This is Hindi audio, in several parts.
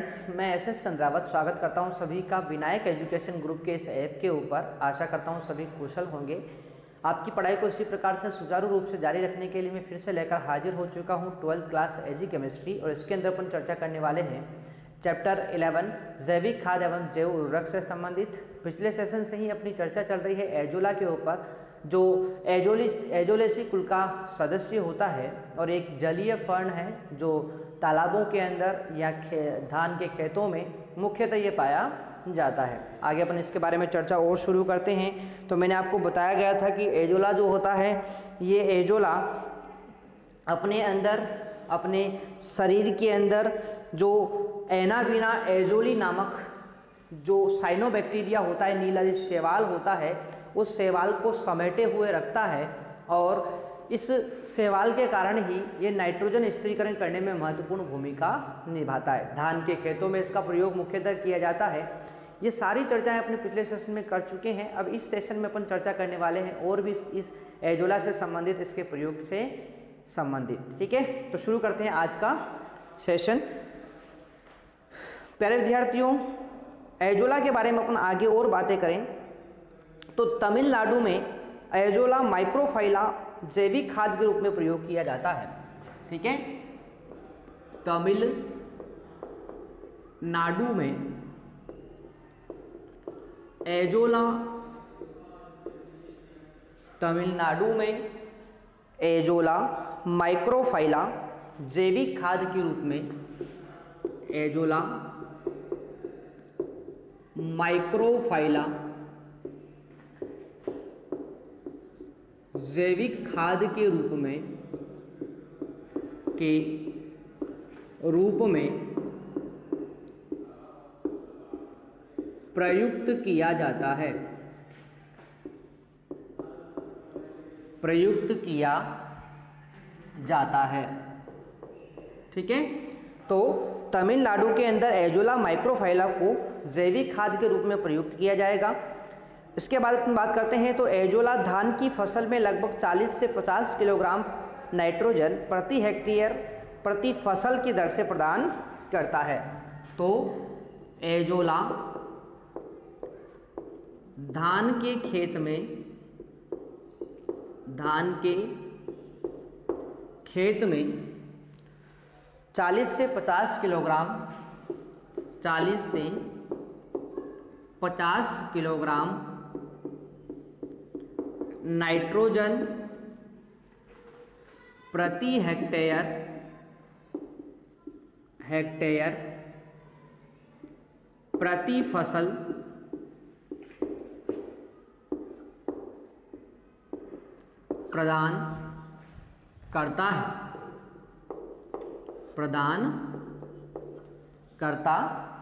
फ्रेंड्स, मैं एस चंद्रावत स्वागत करता हूं सभी का विनायक एजुकेशन ग्रुप के इस ऐप के ऊपर। आशा करता हूं सभी कुशल होंगे। आपकी पढ़ाई को इसी प्रकार से सुचारू रूप से जारी रखने के लिए मैं फिर से लेकर हाजिर हो चुका हूं 12th क्लास एजी केमिस्ट्री, और इसके अंदर अपन चर्चा करने वाले हैं चैप्टर 11 जैविक खाद एवं जैव उर्वरक से संबंधित। पिछले सेशन से ही अपनी चर्चा चल रही है एजोला के ऊपर, जो एजोलेसी कुल का सदस्य होता है और एक जलीय फर्न है जो तालाबों के अंदर या धान के खेतों में मुख्यतः ये पाया जाता है। आगे अपन इसके बारे में चर्चा और शुरू करते हैं। तो मैंने आपको बताया गया था कि एजोला जो होता है, ये एजोला अपने अंदर, अपने शरीर के अंदर जो एनाबीना एजोली नामक जो साइनोबैक्टीरिया होता है, नीला शैवाल होता है, उस शैवाल को समेटे हुए रखता है और इस शैवाल के कारण ही ये नाइट्रोजन स्थिरीकरण करने में महत्वपूर्ण भूमिका निभाता है। धान के खेतों में इसका प्रयोग मुख्यतः किया जाता है। ये सारी चर्चाएं अपने पिछले सेशन में कर चुके हैं। अब इस सेशन में अपन चर्चा करने वाले हैं और भी इस एजोला से संबंधित, इसके प्रयोग से संबंधित। ठीक है, तो शुरू करते हैं आज का सेशन। प्यारे विद्यार्थियों, एजोला के बारे में अपन आगे और बातें करें तो तमिलनाडु में एजोला माइक्रोफाइला जैविक खाद के रूप में प्रयोग किया जाता है। ठीक है, तमिलनाडु में एजोला माइक्रोफाइला जैविक खाद के रूप में, एजोला माइक्रोफाइला जैविक खाद के रूप में प्रयुक्त किया जाता है, ठीक है। तो तमिलनाडु के अंदर एजोला माइक्रोफाइला को जैविक खाद के रूप में प्रयुक्त किया जाएगा। इसके बाद अपन बात करते हैं तो एजोला धान की फसल में लगभग 40 से 50 किलोग्राम नाइट्रोजन प्रति हेक्टेयर प्रति फसल की दर से प्रदान करता है। तो एजोला धान के खेत में 40 से 50 किलोग्राम नाइट्रोजन प्रति हेक्टेयर प्रति फसल प्रदान करता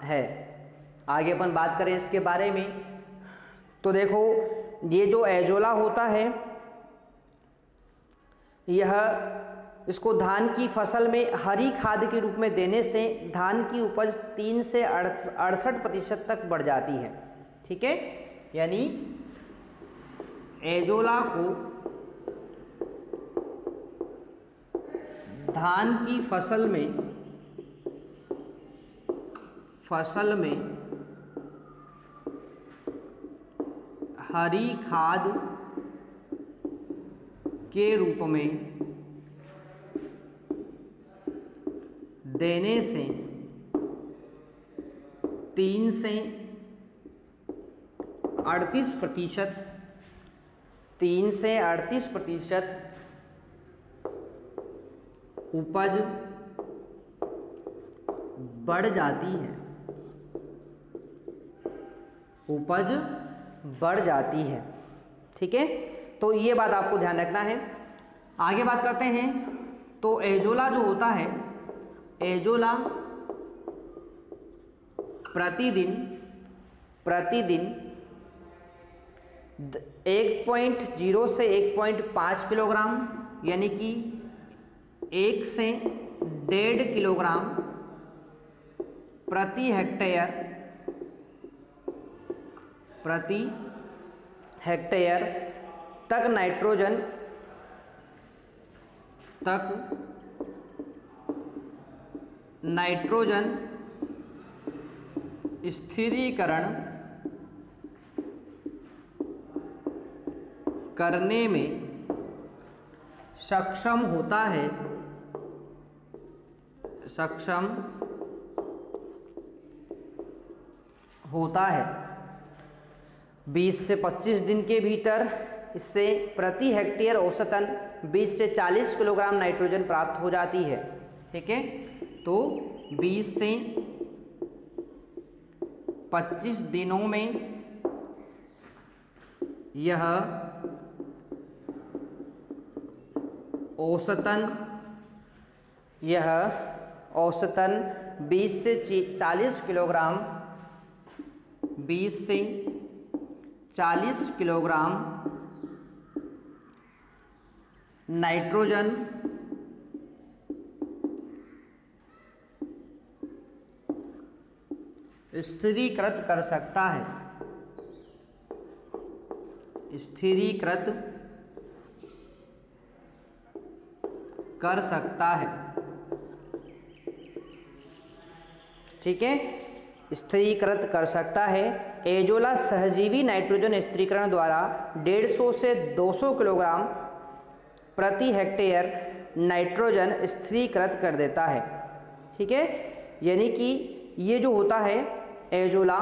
है। आगे अपन बात करें इसके बारे में तो देखो, ये जो एजोला होता है, इसको धान की फसल में हरी खाद के रूप में देने से धान की उपज 3 से 68% तक बढ़ जाती है। ठीक है, यानी एजोला को धान की फसल में हरी खाद के रूप में देने से 3 से 38% उपज बढ़ जाती है। ठीक है, तो ये बात आपको ध्यान रखना है। आगे बात करते हैं तो एजोला जो होता है, एजोला प्रतिदिन 1.0 से 1.5 किलोग्राम, यानी कि 1 से 1.5 किलोग्राम प्रति हेक्टेयर तक नाइट्रोजन स्थिरीकरण करने में सक्षम होता है, सक्षम होता है। 20 से 25 दिन के भीतर इससे प्रति हेक्टेयर औसतन 20 से 40 किलोग्राम नाइट्रोजन प्राप्त हो जाती है। ठीक है, तो 20 से 25 दिनों में यह औसतन 20 से 40 किलोग्राम 20 से 40 किलोग्राम नाइट्रोजन स्थिरीकृत कर सकता है, स्थिरीकृत कर सकता है। ठीक है, स्थिरीकृत कर सकता है। एजोला सहजीवी नाइट्रोजन स्थिरीकरण द्वारा 150 से 200 किलोग्राम प्रति हेक्टेयर नाइट्रोजन स्थिरीकृत कर देता है। ठीक है, यानी कि ये जो होता है एजोला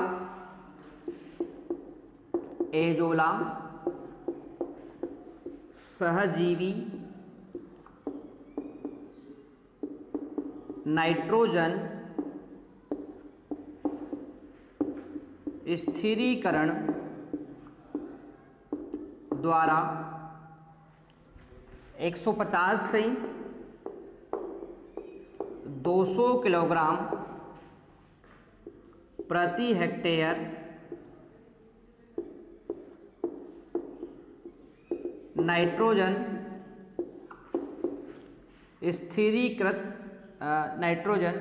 सहजीवी नाइट्रोजन स्थिरीकरण द्वारा 150 से 200 किलोग्राम प्रति हेक्टेयर नाइट्रोजन स्थिरीकृत नाइट्रोजन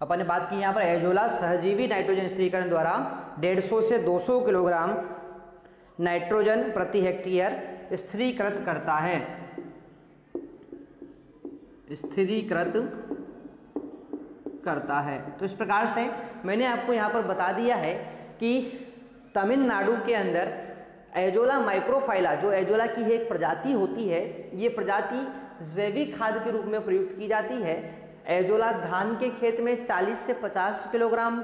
अपन ने बात की यहाँ पर एजोला सहजीवी नाइट्रोजन स्थिरीकरण द्वारा 150 से 200 किलोग्राम नाइट्रोजन प्रति हेक्टेयर स्थिरीकृत करता है, स्थिरीकृत करता है। तो इस प्रकार से मैंने आपको यहाँ पर बता दिया है कि तमिलनाडु के अंदर एजोला माइक्रोफाइला, जो एजोला की एक प्रजाति होती है, ये प्रजाति जैविक खाद के रूप में प्रयुक्त की जाती है। एजोला धान के खेत में 40 से 50 किलोग्राम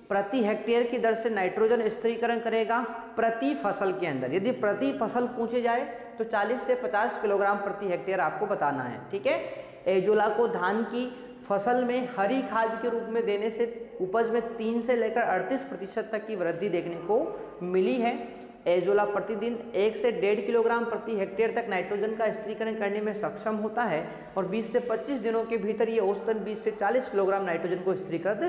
प्रति हेक्टेयर की दर से नाइट्रोजन स्थिरीकरण करेगा प्रति फसल के अंदर। यदि प्रति फसल पूछे जाए तो 40 से 50 किलोग्राम प्रति हेक्टेयर आपको बताना है। ठीक है, एजोला को धान की फसल में हरी खाद के रूप में देने से उपज में 3 से लेकर 38% तक की वृद्धि देखने को मिली है। एजोला प्रतिदिन 1 से 1.5 किलोग्राम प्रति हेक्टेयर तक नाइट्रोजन का स्थिरीकरण करने में सक्षम होता है और 20 से 25 दिनों के भीतर ये औसतन 20 से 40 किलोग्राम नाइट्रोजन को स्थिरीकृत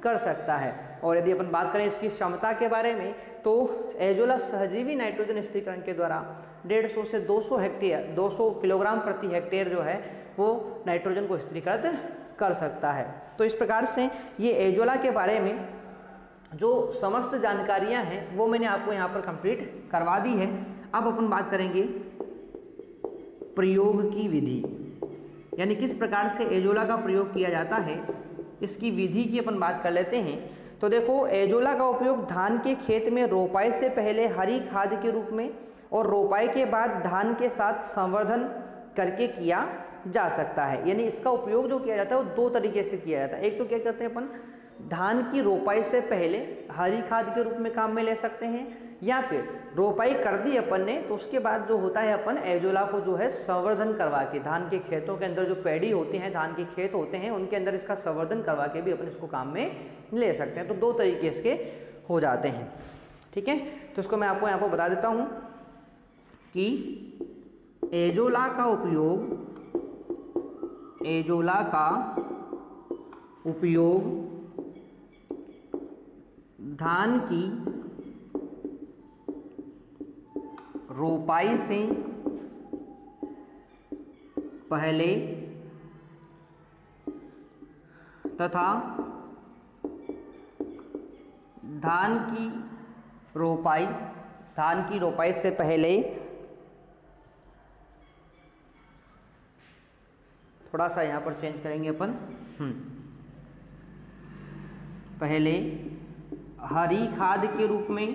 कर सकता है। और यदि अपन बात करें इसकी क्षमता के बारे में, तो एजोला सहजीवी नाइट्रोजन स्थिरीकरण के द्वारा 150 से 200 किलोग्राम प्रति हेक्टेयर जो है वो नाइट्रोजन को स्थिरीकृत कर सकता है। तो इस प्रकार से ये एजोला के बारे में जो समस्त जानकारियां हैं वो मैंने आपको यहाँ पर कंप्लीट करवा दी है। अब अपन बात करेंगे प्रयोग की विधि, यानी किस प्रकार से एजोला का प्रयोग किया जाता है, इसकी विधि की अपन बात कर लेते हैं। तो देखो, एजोला का उपयोग धान के खेत में रोपाई से पहले हरी खाद के रूप में और रोपाई के बाद धान के साथ संवर्धन करके किया जा सकता है। यानी इसका उपयोग जो किया जाता है वो 2 तरीके से किया जाता है। एक तो क्या कहते हैं अपन धान की रोपाई से पहले हरी खाद के रूप में काम में ले सकते हैं, या फिर रोपाई कर दी अपन ने तो उसके बाद जो होता है अपन एजोला को जो है संवर्धन करवा के धान के खेतों के अंदर जो पैडी होती हैं, धान के खेत होते हैं, उनके अंदर इसका संवर्धन करवा के भी अपन इसको काम में ले सकते हैं। तो 2 तरीके इसके हो जाते हैं। ठीक है, तो इसको मैं आपको यहाँ पर बता देता हूँ कि एजोला का उपयोग धान की रोपाई से पहले तथा धान की रोपाई से पहले थोड़ा सा यहाँ पर चेंज करेंगे अपन। पहले हरी खाद के रूप में,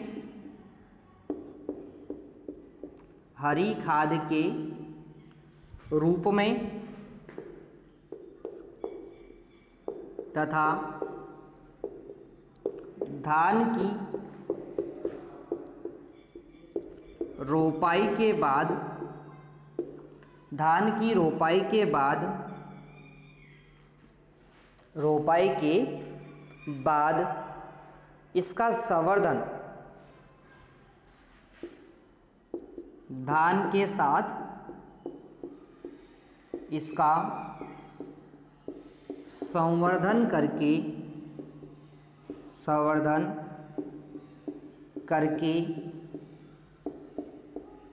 हरी खाद के रूप में तथा धान की रोपाई के बाद, धान की रोपाई के बाद, रोपाई के बाद इसका संवर्धन धान के साथ इसका संवर्धन करके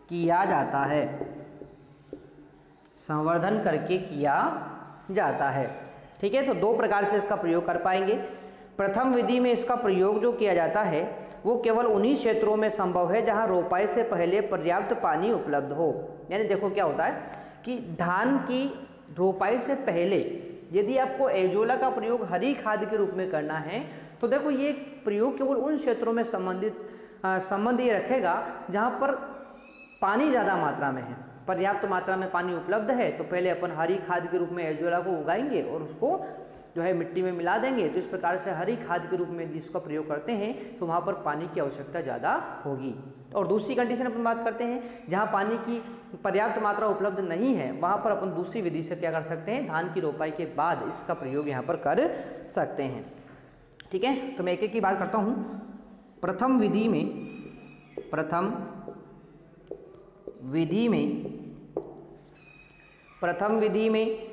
किया जाता है, संवर्धन करके किया जाता है। ठीक है, तो दो प्रकार से इसका प्रयोग कर पाएंगे। प्रथम विधि में इसका प्रयोग जो किया जाता है वो केवल उन्हीं क्षेत्रों में संभव है जहां रोपाई से पहले पर्याप्त पानी उपलब्ध हो। यानी देखो क्या होता है कि धान की रोपाई से पहले यदि आपको एजोला का प्रयोग हरी खाद के रूप में करना है तो देखो ये प्रयोग केवल उन क्षेत्रों में संबंध ये रखेगा जहां पर पानी ज़्यादा मात्रा में है, पर्याप्त मात्रा में पानी उपलब्ध है, तो पहले अपन हरी खाद के रूप में एजोला को उगाएंगे और उसको जो है मिट्टी में मिला देंगे। तो इस प्रकार से हरी खाद के रूप में यदि इसका प्रयोग करते हैं तो वहाँ पर पानी की आवश्यकता ज़्यादा होगी। और दूसरी कंडीशन अपन बात करते हैं जहाँ पानी की पर्याप्त मात्रा उपलब्ध नहीं है, वहाँ पर अपन दूसरी विधि से क्या कर सकते हैं, धान की रोपाई के बाद इसका प्रयोग यहाँ पर कर सकते हैं। ठीक है, तो मैं एक एक की बात करता हूँ। प्रथम विधि में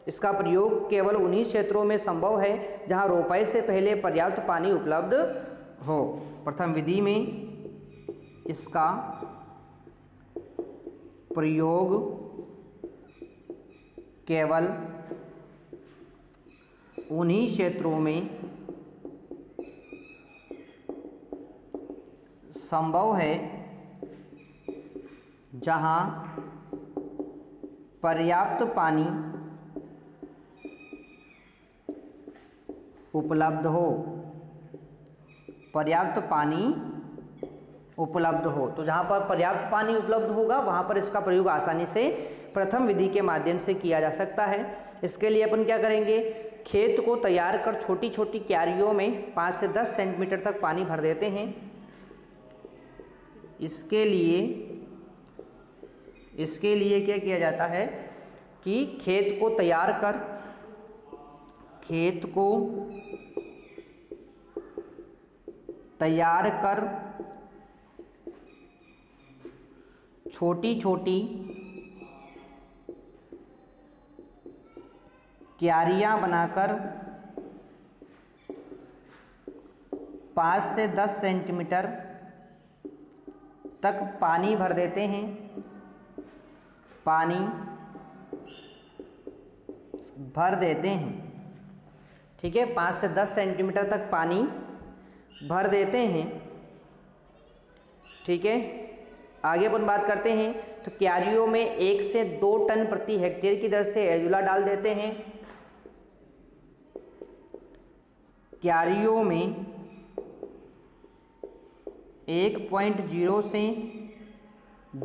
इसका प्रयोग केवल उन्हीं क्षेत्रों में संभव है जहां रोपाई से पहले पर्याप्त पानी उपलब्ध हो। प्रथम विधि में इसका प्रयोग केवल उन्हीं क्षेत्रों में संभव है जहां पर्याप्त पानी उपलब्ध हो, पर्याप्त पानी उपलब्ध हो। तो जहाँ पर पर्याप्त पानी उपलब्ध होगा वहाँ पर इसका प्रयोग आसानी से प्रथम विधि के माध्यम से किया जा सकता है। इसके लिए अपन क्या करेंगे, खेत को तैयार कर छोटी छोटी क्यारियों में 5 से 10 सेंटीमीटर तक पानी भर देते हैं। इसके लिए क्या किया जाता है कि खेत को तैयार कर छोटी छोटी क्यारियां बनाकर 5 से 10 सेंटीमीटर तक पानी भर देते हैं। ठीक है, 5 से 10 सेंटीमीटर तक पानी भर देते हैं। ठीक है, आगे अपन बात करते हैं तो क्यारियों में 1 से 2 टन प्रति हेक्टेयर की दर से एजोला डाल देते हैं। क्यारियों में 1.0 से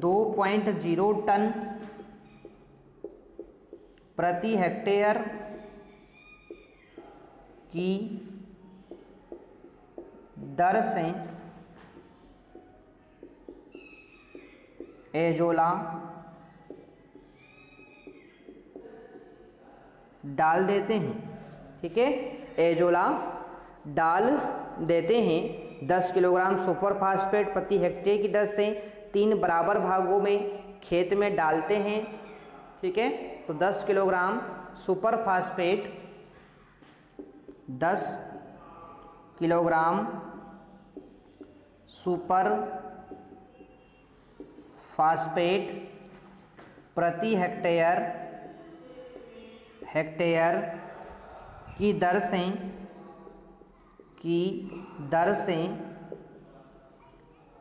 2.0 टन प्रति हेक्टेयर की दर से एजोला डाल देते हैं। ठीक है, एजोला डाल देते हैं। 10 किलोग्राम सुपर फास्फेट प्रति हेक्टेयर की दर से 3 बराबर भागों में खेत में डालते हैं। ठीक है, तो 10 kilogram super phosphate 10 kilogram super phosphate प्रति हेक्टेयर की दर से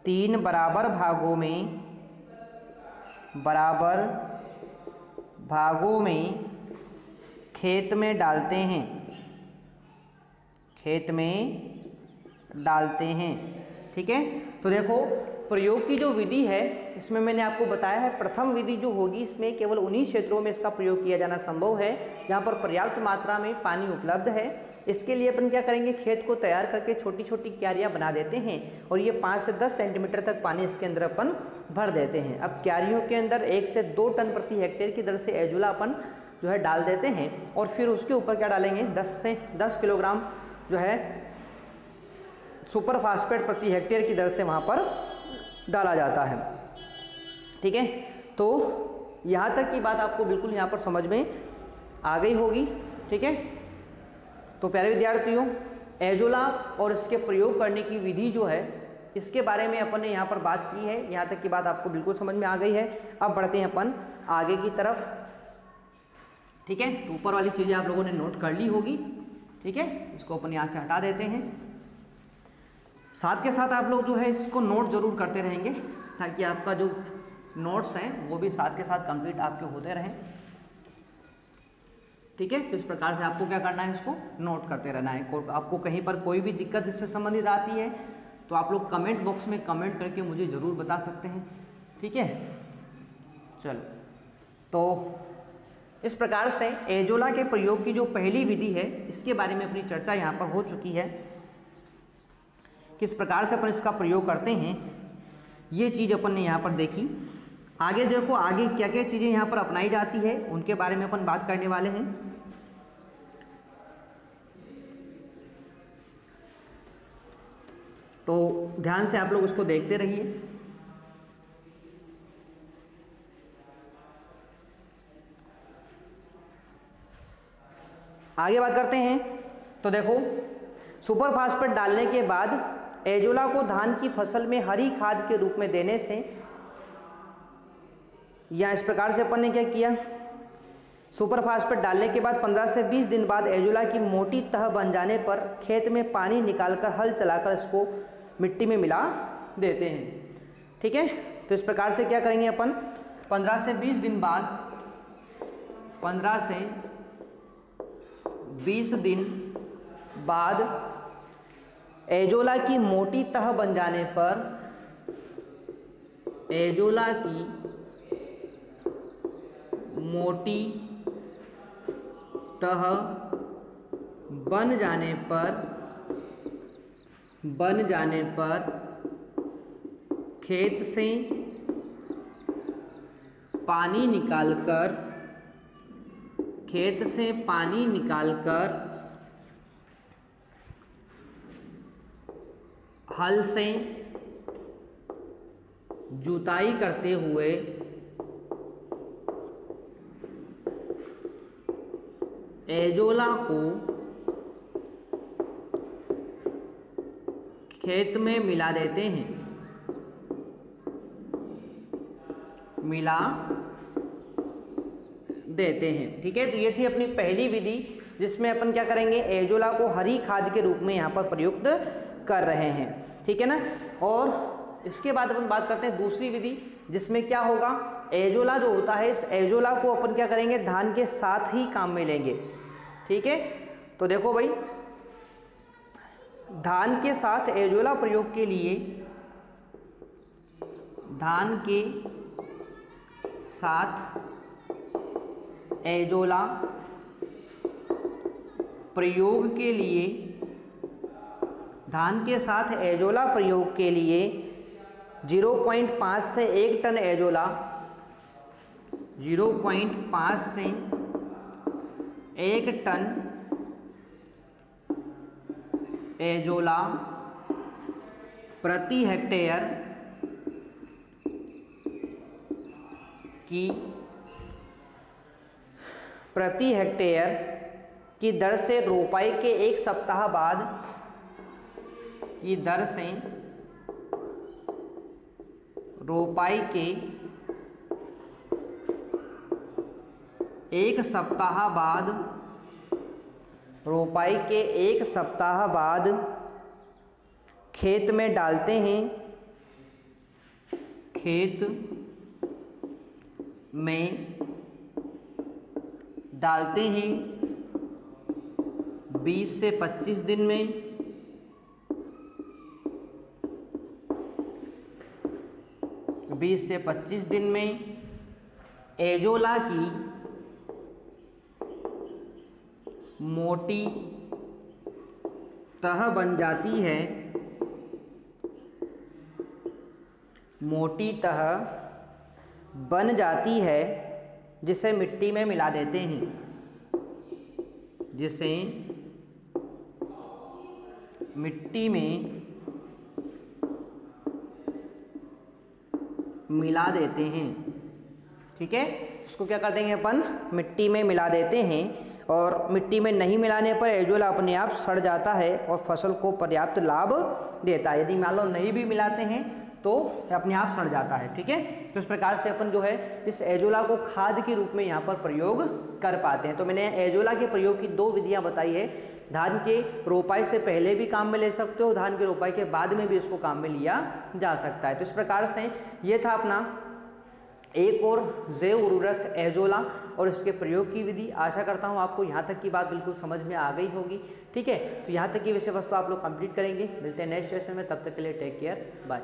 3 बराबर भागों में खेत में डालते हैं। खेत में डालते हैं। ठीक है, तो देखो प्रयोग की जो विधि है इसमें मैंने आपको बताया है, प्रथम विधि जो होगी इसमें केवल उन्हीं क्षेत्रों में इसका प्रयोग किया जाना संभव है जहाँ पर पर्याप्त मात्रा में पानी उपलब्ध है। इसके लिए अपन क्या करेंगे, खेत को तैयार करके छोटी छोटी क्यारियाँ बना देते हैं और ये 5 से 10 सेंटीमीटर तक पानी इसके अंदर अपन भर देते हैं। अब क्यारियों के अंदर 1 से 2 टन प्रति हेक्टेयर की दर से एजोला अपन जो है डाल देते हैं और फिर उसके ऊपर क्या डालेंगे, 10 किलोग्राम जो है सुपर फास्फेट प्रति हेक्टेयर की दर से वहाँ पर डाला जाता है। ठीक है, तो यहाँ तक की बात आपको बिल्कुल यहाँ पर समझ में आ गई होगी। ठीक है, तो प्यारे विद्यार्थियों, एजोला और इसके प्रयोग करने की विधि जो है इसके बारे में अपन ने यहाँ पर बात की है। यहाँ तक की बात आपको बिल्कुल समझ में आ गई है। अब बढ़ते हैं अपन आगे की तरफ। ठीक है, तो ऊपर वाली चीज़ें आप लोगों ने नोट कर ली होगी। ठीक है, इसको अपन यहाँ से हटा देते हैं। साथ के साथ आप लोग जो है इसको नोट जरूर करते रहेंगे ताकि आपका जो नोट्स हैं वो भी साथ के साथ कंप्लीट आपके होते रहें। ठीक है, तो इस प्रकार से आपको क्या करना है, इसको नोट करते रहना है। आपको कहीं पर कोई भी दिक्कत इससे संबंधित आती है तो आप लोग कमेंट बॉक्स में कमेंट करके मुझे ज़रूर बता सकते हैं। ठीक है, चलो, तो इस प्रकार से एजोला के प्रयोग की जो पहली विधि है इसके बारे में अपनी चर्चा यहाँ पर हो चुकी है। किस प्रकार से अपन इसका प्रयोग करते हैं ये चीज़ अपन ने यहाँ पर देखी। आगे देखो, आगे क्या क्या चीज़ें यहाँ पर अपनाई जाती है उनके बारे में अपन बात करने वाले हैं। तो ध्यान से आप लोग उसको देखते रहिए। आगे बात करते हैं। तो देखो, सुपर फास्फेट डालने के बाद एजोला को धान की फसल में हरी खाद के रूप में देने से, या इस प्रकार से अपन ने क्या किया, सुपर फास्फेट डालने के बाद 15 से 20 दिन बाद एजोला की मोटी तह बन जाने पर खेत में पानी निकालकर हल चलाकर इसको मिट्टी में मिला देते हैं। ठीक है, तो इस प्रकार से क्या करेंगे अपन, 15 से 20 दिन बाद, 15 से 20 दिन बाद एजोला की मोटी तह बन जाने पर, एजोला की मोटी तह बन जाने पर खेत से पानी निकालकर हल से जुताई करते हुए एजोला को खेत में मिला देते हैं, ठीक है, तो ये थी अपनी पहली विधि जिसमें अपन क्या करेंगे, एजोला को हरी खाद के रूप में यहाँ पर प्रयुक्त कर रहे हैं। ठीक है ना। और इसके बाद अपन बात करते हैं दूसरी विधि जिसमें क्या होगा, एजोला जो होता है, इस एजोला को अपन क्या करेंगे, धान के साथ ही काम में लेंगे। ठीक है, तो देखो भाई, धान के साथ एजोला प्रयोग के लिए, धान के साथ एजोला प्रयोग के लिए, धान के साथ एजोला प्रयोग के लिए 0.5 से 1 टन एजोला, 0.5 से 1 टन एजोला प्रति हेक्टेयर की दर से रोपाई के 1 सप्ताह बाद की दर से रोपाई के 1 सप्ताह बाद, रोपाई के 1 सप्ताह बाद खेत में डालते हैं, खेत में डालते हैं 20 से 25 दिन में, 20 से 25 दिन में एजोला की मोटी तह बन जाती है, मोटी तह बन जाती है, जिसे मिट्टी में मिला देते हैं, जिसे मिट्टी में मिला देते हैं। ठीक है, इसको क्या कर देंगे अपन, मिट्टी में मिला देते हैं। और मिट्टी में नहीं मिलाने पर एजोला अपने आप सड़ जाता है और फसल को पर्याप्त लाभ देता है। यदि मान लो नहीं भी मिलाते हैं तो अपने आप सड़ जाता है। ठीक है, तो इस प्रकार से अपन जो है इस एजोला को खाद के रूप में यहाँ पर प्रयोग कर पाते हैं। तो मैंने एजोला के प्रयोग की 2 विधियाँ बताई है। धान के रोपाई से पहले भी काम में ले सकते हो, धान के रोपाई के बाद में भी इसको काम में लिया जा सकता है। तो इस प्रकार से ये था अपना एक और जैव उर्वरक एजोला और इसके प्रयोग की विधि। आशा करता हूँ आपको यहाँ तक की बात बिल्कुल समझ में आ गई होगी। ठीक है, तो यहाँ तक की विषय वस्तु आप लोग कंप्लीट करेंगे। मिलते हैं नेक्स्ट सेशन में, तब तक के लिए टेक केयर, बाय।